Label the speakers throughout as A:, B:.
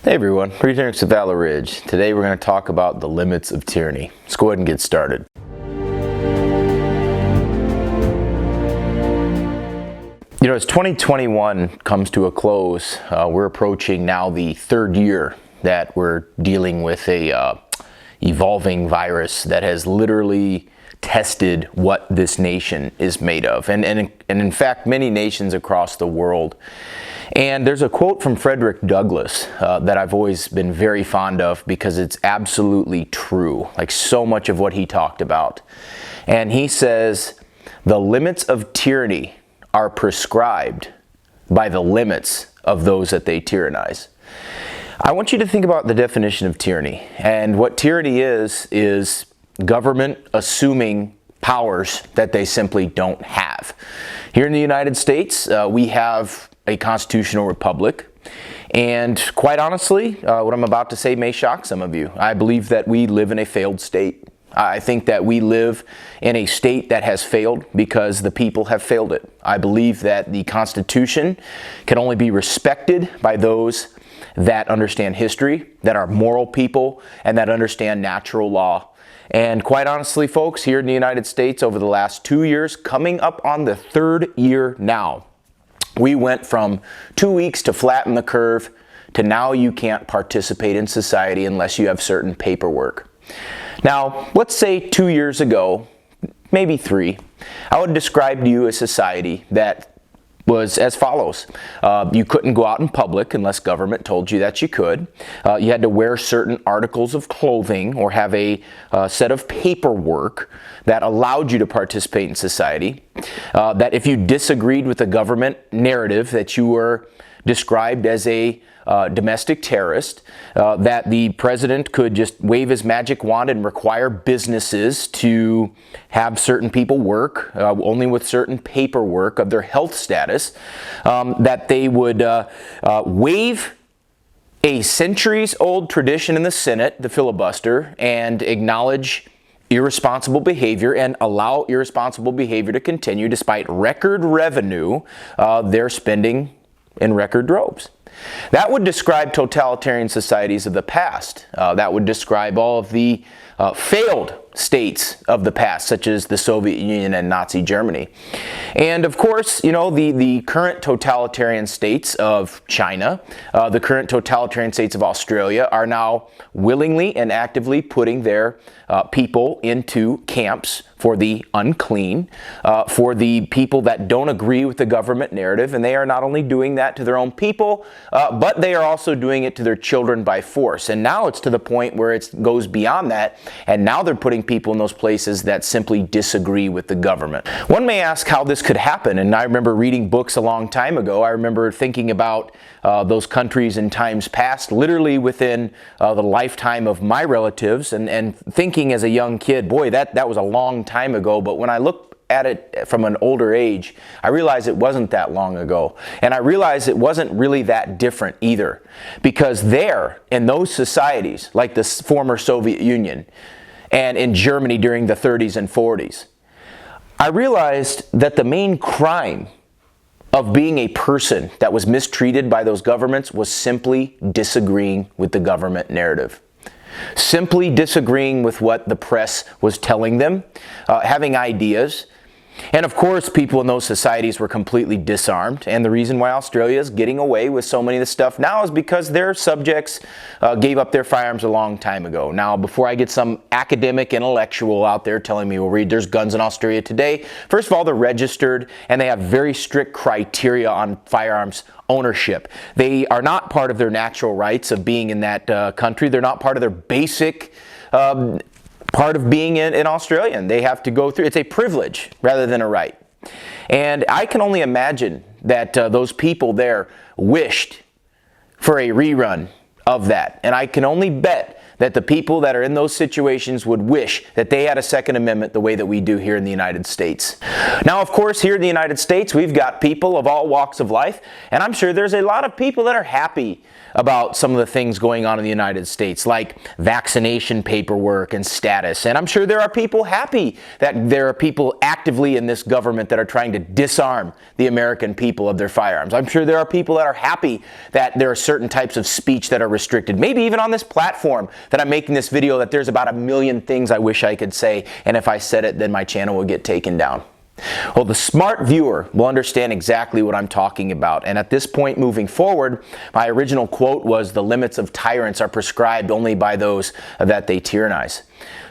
A: Hey everyone, Reid Henrichs with Valor. Today we're going to talk about the limits of tyranny. Let's go ahead and get started. You know, as 2021 comes to a close, we're approaching now the third year that we're dealing with a evolving virus that has literally tested what this nation is made of, and in fact many nations across the world. And there's a quote from Frederick Douglass that I've always been very fond of because it's absolutely true, like so much of what he talked about. And he says, "The limits of tyranny are prescribed by the limits of those that they tyrannize." I want you to think about the definition of tyranny. And what tyranny is government assuming powers that they simply don't have. Here in the United States, we have a constitutional republic, and quite honestly, what I'm about to say may shock some of you. I believe that we live in a failed state. I think that we live in a state that has failed because the people have failed it. I believe that the Constitution can only be respected by those that understand history, that are moral people, and that understand natural law. And quite honestly, folks, here in the United States over the last 2 years, coming up on the third year now, we went from 2 weeks to flatten the curve to now you can't participate in society unless you have certain paperwork. Now, let's say 2 years ago, maybe 3, I would describe to you a society that was as follows. You couldn't go out in public unless government told you that you could. You had to wear certain articles of clothing or have a set of paperwork that allowed you to participate in society. That if you disagreed with the government narrative, that you were described as a domestic terrorist, that the president could just wave his magic wand and require businesses to have certain people work only with certain paperwork of their health status, that they would waive a centuries-old tradition in the Senate, the filibuster, and acknowledge irresponsible behavior and allow irresponsible behavior to continue despite record revenue they're spending in record droves. That would describe totalitarian societies of the past. That would describe all of the failed states of the past, such as the Soviet Union and Nazi Germany. And of course, you know, the current totalitarian states of China, the current totalitarian states of Australia are now willingly and actively putting their people into camps for the unclean, for the people that don't agree with the government narrative. And they are not only doing that to their own people, but they are also doing it to their children by force. And now it's to the point where it goes beyond that. And now they're putting people in those places that simply disagree with the government. One may ask how this could happen. And I remember reading books a long time ago. I remember thinking about those countries in times past, literally within the lifetime of my relatives, and thinking as a young kid, boy, that was a long time ago. But when I look at it from an older age, I realized it wasn't that long ago. And I realized it wasn't really that different either. Because there, in those societies, like the former Soviet Union, and in Germany during the 30s and 40s, I realized that the main crime of being a person that was mistreated by those governments was simply disagreeing with the government narrative. Simply disagreeing with what the press was telling them, having ideas. And of course, people in those societies were completely disarmed. And the reason why Australia is getting away with so many of the stuff now is because their subjects gave up their firearms a long time ago. Now, before I get some academic intellectual out there telling me, well, Reid, there's guns in Australia today. First of all, they're registered and they have very strict criteria on firearms ownership. They are not part of their natural rights of being in that country. They're not part of their basic part of being an Australian. They have to go through, it's a privilege rather than a right. And I can only imagine that those people there wished for a rerun of that. And I can only bet that the people that are in those situations would wish that they had a Second Amendment the way that we do here in the United States. Now, of course, here in the United States, we've got people of all walks of life, and I'm sure there's a lot of people that are happy about some of the things going on in the United States, like vaccination paperwork and status. And I'm sure there are people happy that there are people actively in this government that are trying to disarm the American people of their firearms. I'm sure there are people that are happy that there are certain types of speech that are restricted. Maybe even on this platform that I'm making this video, that there's about a million things I wish I could say, and if I said it, then my channel would get taken down. Well, the smart viewer will understand exactly what I'm talking about. And at this point moving forward, my original quote was, "The limits of tyrants are prescribed only by those that they tyrannize."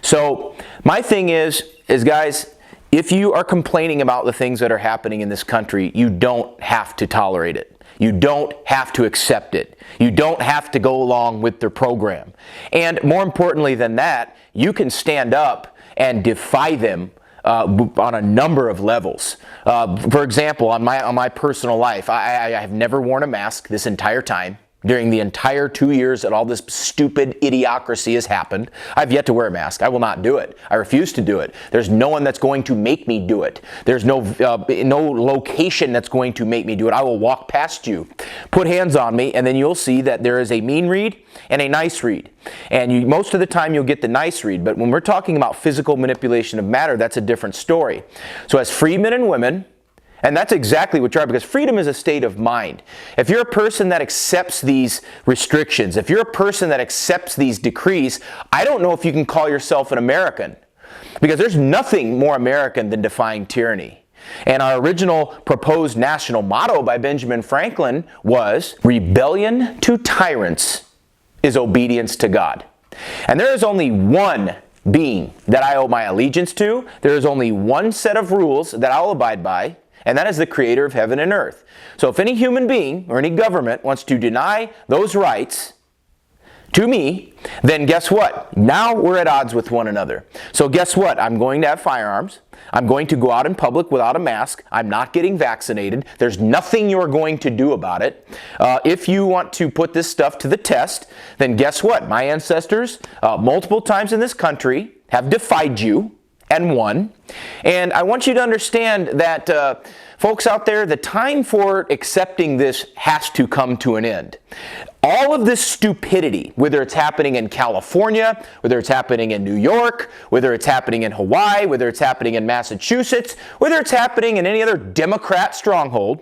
A: So my thing is guys, if you are complaining about the things that are happening in this country, you don't have to tolerate it. You don't have to accept it. You don't have to go along with their program. And more importantly than that, you can stand up and defy them on a number of levels. For example, on my personal life, I have never worn a mask this entire time. During the entire 2 years that all this stupid idiocracy has happened, I've yet to wear a mask. I will not do it. I refuse to do it. There's no one that's going to make me do it. There's no location that's going to make me do it. I will walk past you, put hands on me, and then you'll see that there is a mean Reid and a nice Reid. And most of the time you'll get the nice Reid. But when we're talking about physical manipulation of matter, that's a different story. So as free men and women, and that's exactly what you are, because freedom is a state of mind. If you're a person that accepts these restrictions, if you're a person that accepts these decrees, I don't know if you can call yourself an American, because there's nothing more American than defying tyranny. And our original proposed national motto by Benjamin Franklin was, "Rebellion to tyrants is obedience to God." And there is only one being that I owe my allegiance to. There is only one set of rules that I'll abide by, and that is the creator of heaven and earth. So if any human being or any government wants to deny those rights to me, then guess what? Now we're at odds with one another. So guess what? I'm going to have firearms. I'm going to go out in public without a mask. I'm not getting vaccinated. There's nothing you're going to do about it. If you want to put this stuff to the test, then guess what? My ancestors, multiple times in this country, have defied you and won. And I want you to understand that, folks out there, the time for accepting this has to come to an end. All of this stupidity, whether it's happening in California, whether it's happening in New York, whether it's happening in Hawaii, whether it's happening in Massachusetts, whether it's happening in any other Democrat stronghold,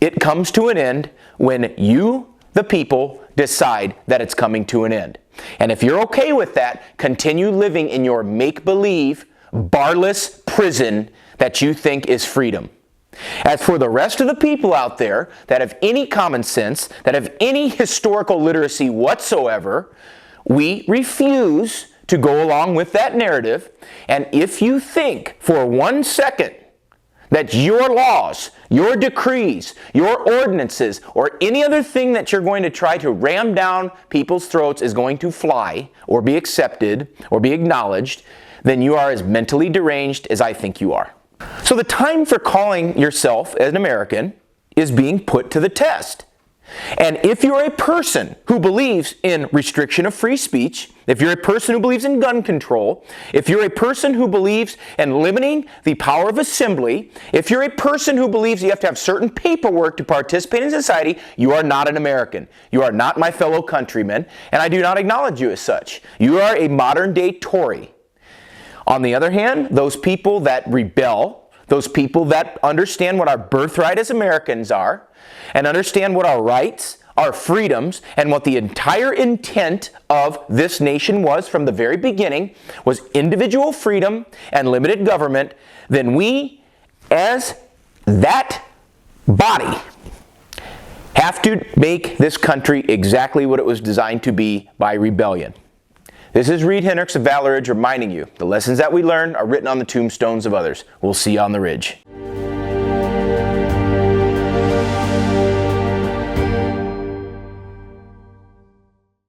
A: it comes to an end when you, the people, decide that it's coming to an end. And if you're okay with that, continue living in your make-believe, barless prison that you think is freedom. As for the rest of the people out there that have any common sense, that have any historical literacy whatsoever, we refuse to go along with that narrative. And if you think for 1 second that your laws, your decrees, your ordinances, or any other thing that you're going to try to ram down people's throats is going to fly or be accepted or be acknowledged, then you are as mentally deranged as I think you are. So the time for calling yourself an American is being put to the test. And if you're a person who believes in restriction of free speech, if you're a person who believes in gun control, if you're a person who believes in limiting the power of assembly, if you're a person who believes you have to have certain paperwork to participate in society, you are not an American. You are not my fellow countrymen, and I do not acknowledge you as such. You are a modern-day Tory. On the other hand, those people that rebel, those people that understand what our birthright as Americans are, and understand what our rights, our freedoms, and what the entire intent of this nation was from the very beginning was individual freedom and limited government, then we, as that body, have to make this country exactly what it was designed to be by rebellion. This is Reid Henrichs of Valor reminding you, the lessons that we learn are written on the tombstones of others. We'll see you on the ridge.